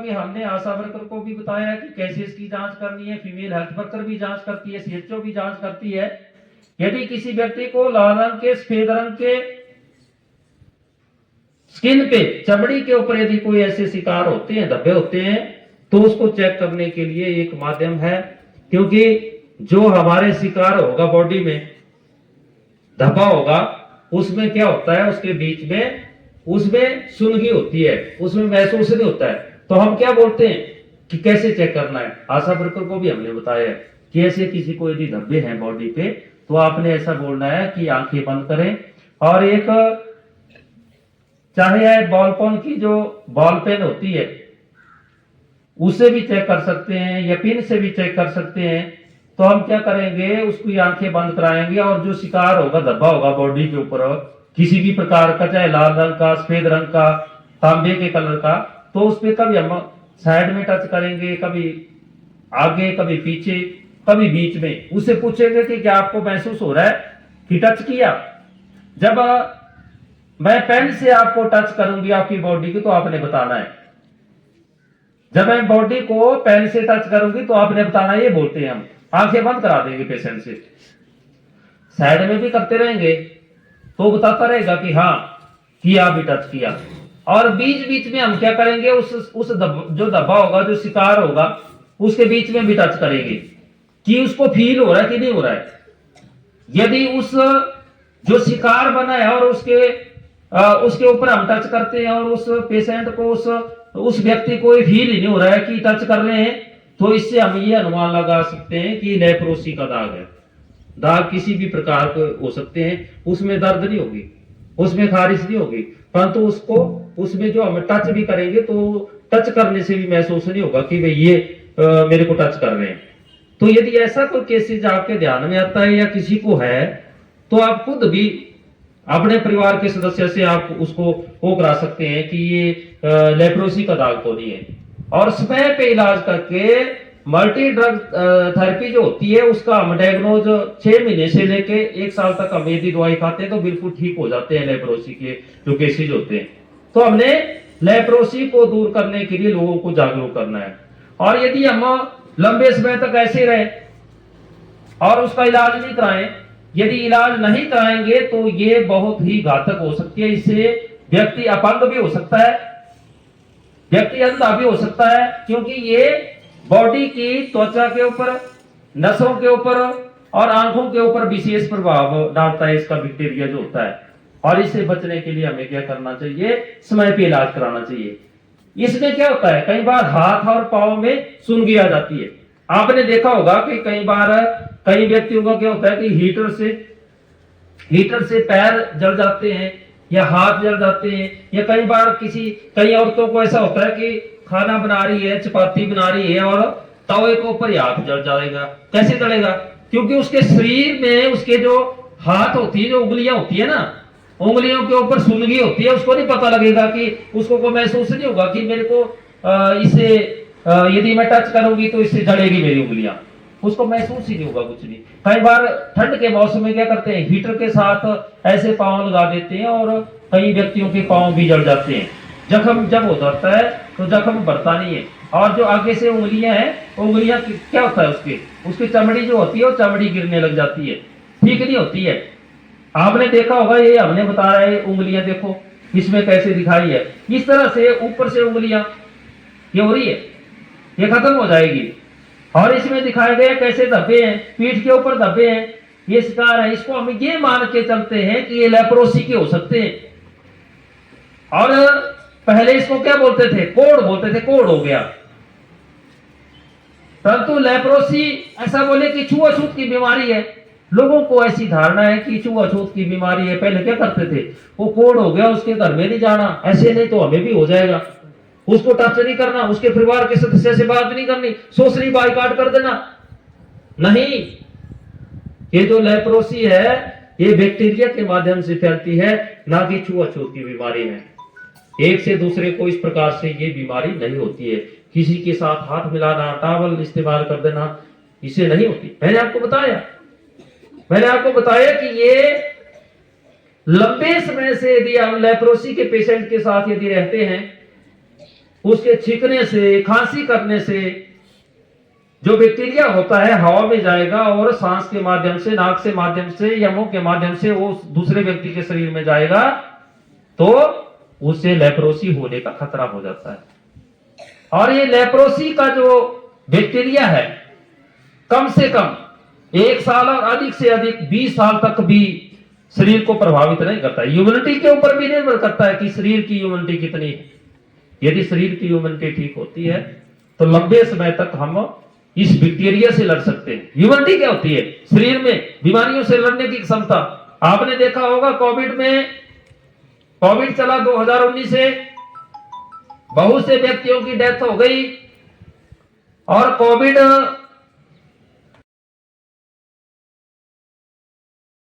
में हमने आशा वर्कर को भी बताया कि कैसे इसकी जांच करनी है, फीमेल हेल्थ वर्कर भी जांच करती है, सीएचओ भी जांच करती है। यदि किसी व्यक्ति को लाल रंग के, सफेद रंग के स्किन पे, चमड़ी के ऊपर यदि कोई ऐसे शिकार होते हैं, धब्बे होते हैं, तो उसको चेक करने के लिए एक माध्यम है। क्योंकि जो हमारे शिकार होगा बॉडी में, धब्बा होगा, उसमें क्या होता है, उसके बीच में उसमें सुनगी होती है, उसमें महसूस नहीं होता है। तो हम क्या बोलते हैं कि कैसे चेक करना है। आशा वर्कर को भी हमने बताया कि ऐसे किसी को यदि धब्बे हैं बॉडी पे, तो आपने ऐसा बोलना है कि आंखें बंद करें, और एक चाहे बॉल पेन की जो बॉल पेन होती है उससे भी चेक कर सकते हैं, या पिन से भी चेक कर सकते हैं। तो हम क्या करेंगे, उसकी आंखें बंद कराएंगे, और जो शिकार होगा, धब्बा होगा बॉडी के ऊपर किसी भी प्रकार का, चाहे लाल रंग का, सफेद रंग का, तांबे के कलर का, तो उस पर कभी हम साइड में टच करेंगे, कभी आगे, कभी पीछे, कभी बीच में। उससे पूछेंगे कि क्या आपको महसूस हो रहा है कि टच किया। जब मैं पेन से आपको टच करूंगी आपकी बॉडी की, तो आपने बताना है। जब मैं बॉडी को पेन से टच करूंगी तो आपने बताना, ये बोलते हैं हम। आंखें बंद करा देंगे पेशेंट से, साइड में भी करते रहेंगे तो बताता रहेगा कि हाँ किया, भी टच किया। और बीच बीच में हम क्या करेंगे, जो धब्बा होगा, जो शिकार होगा, उसके बीच में भी टच करेंगे कि उसको फील हो रहा है कि नहीं हो रहा है। यदि उस जो शिकार बना है और उसके ऊपर हम टच करते हैं, और उस पेशेंट को, उस व्यक्ति को फील ही नहीं हो रहा है कि टच कर रहे हैं, तो इससे हम ये अनुमान लगा सकते हैं कि लेप्रोसी का दाग है। दाग किसी भी प्रकार के हो सकते हैं, उसमें दर्द नहीं होगी, उसमें खारिश नहीं होगी, परंतु उसमें जो हम टच भी करेंगे तो टच करने से भी महसूस नहीं होगा कि भाई ये मेरे को टच कर रहे हैं। तो यदि ऐसा कोई केसेज आपके ध्यान में आता है या किसी को है, तो आप खुद भी अपने परिवार के सदस्य से आप उसको वो करा सकते हैं कि ये लेप्रोसी का दाग तो नहीं है। और समय पे इलाज करके मल्टी ड्रग थेरेपी जो होती है, उसका हम डायग्नोज 6 महीने से लेके 1 साल तक हम यदि दवाई खाते हैं तो बिल्कुल ठीक हो जाते हैं लेप्रोसी के जो केसेज होते हैं। तो हमने लेप्रोसी को दूर करने के लिए लोगों को जागरूक करना है। और यदि हम लंबे समय तक ऐसे रहे और उसका इलाज नहीं कराएं, यदि इलाज नहीं कराएंगे तो ये बहुत ही घातक हो सकती है। इससे व्यक्ति अपंग भी हो सकता है, व्यक्ति अंधा भी हो सकता है, क्योंकि ये बॉडी की त्वचा के ऊपर, नसों के ऊपर और आंखों के ऊपर विशेष प्रभाव डालता है, इसका बैक्टीरिया जो होता है। और इससे बचने के लिए हमें क्या करना चाहिए, समय पे इलाज कराना चाहिए। इसमें क्या होता है, कई बार हाथ और पांव में सुनगी आ जाती है। आपने देखा होगा कि कई बार कई व्यक्तियों का क्या होता है कि हीटर से पैर जल जाते हैं या हाथ जल जाते हैं, या कई बार कई औरतों को ऐसा होता है कि खाना बना रही है, चपाती बना रही है और तवे के ऊपर हाथ जल जाएगा। कैसे जलेगा, क्योंकि उसके शरीर में उसके जो हाथ होती है, जो उंगलियां होती है ना, उंगलियों के ऊपर सुनगी होती है। उसको नहीं पता लगेगा कि उसको कोई महसूस नहीं होगा कि मेरे को इसे यदि मैं टच करूंगी तो इससे जलेगी मेरी उंगलियां, उसको महसूस ही नहीं होगा कुछ भी। कई बार ठंड के मौसम में क्या करते हैं, हीटर के साथ ऐसे पांव लगा देते हैं और कई व्यक्तियों के पांव भी जल जाते हैं। जख्म जब हो जाता है तो जख्म बढ़ता नहीं है, और जो आगे से उंगलियां हैं, उंगलियां क्या होता है, उसकी चमड़ी जो होती है वो चमड़ी गिरने लग जाती है, ठीक नहीं होती है। आपने देखा होगा, ये हमने बता रहे हैं, उंगलियां देखो इसमें कैसे दिखाई है, इस तरह से ऊपर से उंगलियां ये हो रही है, ये खत्म हो जाएगी। और इसमें दिखाया गया कैसे धब्बे हैं, पीठ के ऊपर धब्बे हैं, ये शिकार है। इसको हम ये मान के चलते हैं कि ये लेप्रोसी के हो सकते हैं। और पहले इसको क्या बोलते थे, कोढ़ बोलते थे, कोढ़ हो गया। परंतु लेप्रोसी ऐसा बोले कि छुआछूत की बीमारी है। लोगों को ऐसी धारणा है कि छुआछूत की बीमारी है। पहले क्या करते थे, वो कोढ़ हो गया, उसके घर में नहीं जाना, ऐसे नहीं तो हमें भी हो जाएगा, उसको टच नहीं करना, उसके परिवार के सदस्य से बात नहीं करनी, सोशली बाइकआउट कर देना। नहीं, ये जो लेप्रोसी है ये बैक्टीरिया के माध्यम से फैलती है, ना कि छुआछूत की बीमारी है। एक से दूसरे को इस प्रकार से ये बीमारी नहीं होती है। किसी के साथ हाथ मिलाना, टॉवल इस्तेमाल कर देना, इसे नहीं होती। मैंने आपको बताया कि ये लंबे समय से यदि हम लेप्रोसी के पेशेंट के साथ यदि रहते हैं, उसके छींकने से, खांसी करने से जो बैक्टीरिया होता है हवा में जाएगा और सांस के माध्यम से, नाक से माध्यम से या मुंह के माध्यम से वो दूसरे व्यक्ति के शरीर में जाएगा, तो उससे लेप्रोसी होने का खतरा हो जाता है। और ये लेप्रोसी का जो बैक्टीरिया है कम से कम 1 साल और अधिक से अधिक 20 साल तक भी शरीर को प्रभावित नहीं करता है। इम्यूनिटी के ऊपर भी निर्भर करता है कि शरीर की इम्यूनिटी कितनी है। यदि शरीर की इम्यूनिटी ठीक होती है तो लंबे समय तक हम इस बैक्टीरिया से लड़ सकते हैं। इम्यूनिटी क्या होती है? शरीर में बीमारियों से लड़ने की क्षमता। आपने देखा होगा कोविड चला 2019 से, बहुत से व्यक्तियों की डेथ हो गई और कोविड